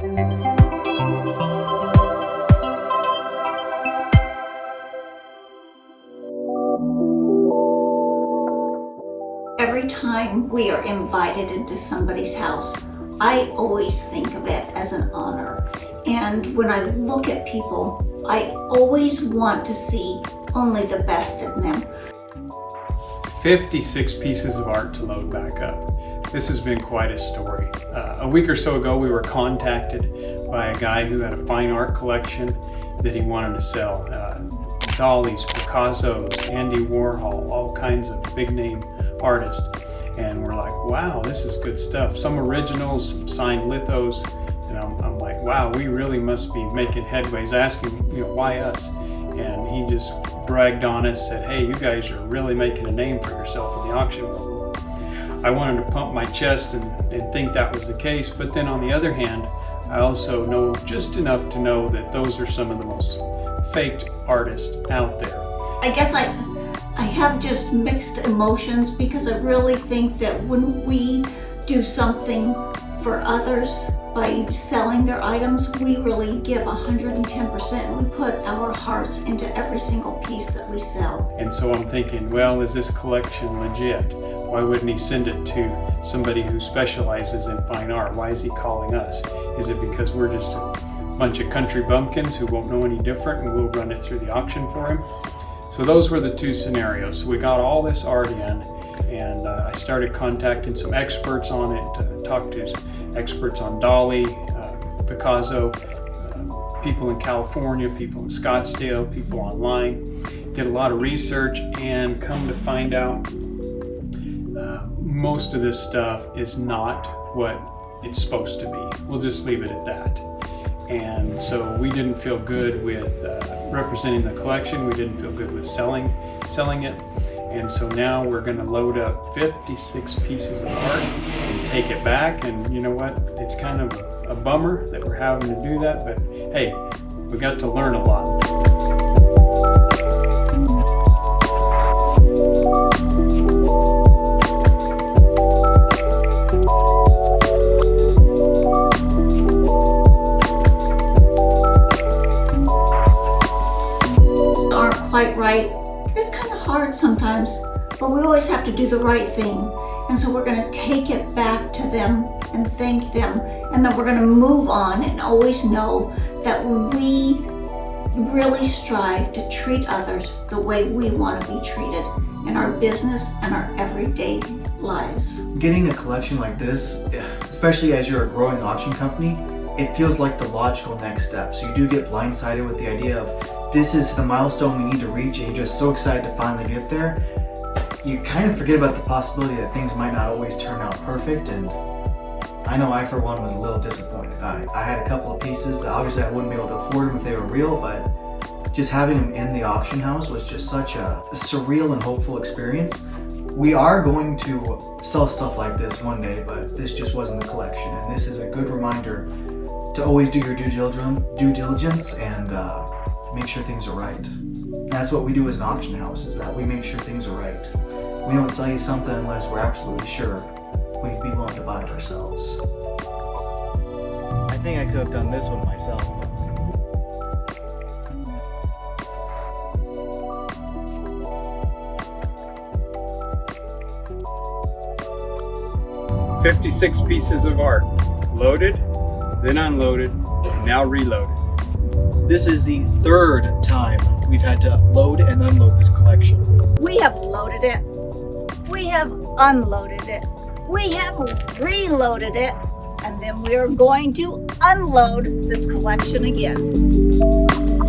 Every time we are invited into somebody's house, I always think of it as an honor. And when I look at people, I always want to see only the best in them. 56 pieces of art to load back up. This has been quite a story. A week or so ago, we were contacted by a guy who had a fine art collection that he wanted to sell. Dolly's, Picasso's, Andy Warhol, all kinds of big name artists. And we're like, wow, this is good stuff. Some originals, some signed lithos. And I'm like, wow, we really must be making headways, asking, why us? And he just bragged on us, said, hey, you guys are really making a name for yourself in the auction world. I wanted to pump my chest and think that was the case, but then on the other hand, I also know just enough to know that those are some of the most faked artists out there. I guess I have just mixed emotions, because I really think that when we do something for others by selling their items, we really give 110%. We put our hearts into every single piece that we sell. And so I'm thinking, well, is this collection legit? Why wouldn't he send it to somebody who specializes in fine art? Why is he calling us? Is it because we're just a bunch of country bumpkins who won't know any different and we'll run it through the auction for him? So those were the two scenarios. So we got all this art in, and I started contacting some experts on it, talked to experts on Dolly, Picasso, people in California, people in Scottsdale, people online. Did a lot of research, and come to find out, most of this stuff is not what it's supposed to be. We'll just leave it at that. And so we didn't feel good with representing the collection. We didn't feel good with selling it. And so now we're going to load up 56 pieces of art and take it back. And you know what? It's kind of a bummer that we're having to do that, but hey, we got to learn a lot. Quite right. It's kind of hard sometimes, but we always have to do the right thing. And so we're going to take it back to them and thank them, and then we're going to move on and always know that we really strive to treat others the way we want to be treated in our business and our everyday lives. Getting a collection like this, especially as you're a growing auction company, it feels like the logical next step. So you do get blindsided with the idea of this is the milestone we need to reach, and you're just so excited to finally get there. You kind of forget about the possibility that things might not always turn out perfect, and I know I, for one, was a little disappointed. I had a couple of pieces that obviously I wouldn't be able to afford them if they were real, but just having them in the auction house was just such a surreal and hopeful experience. We are going to sell stuff like this one day, but this just wasn't the collection, and this is a good reminder to always do your due diligence and make sure things are right. That's what we do as an auction house, is that we make sure things are right. We don't sell you something unless we're absolutely sure we'd be willing to buy it ourselves. I think I could have done this one myself. $56 pieces of art, loaded, then unloaded, now reloaded. This is the third time we've had to load and unload this collection. We have loaded it, we have unloaded it, we have reloaded it, and then we are going to unload this collection again.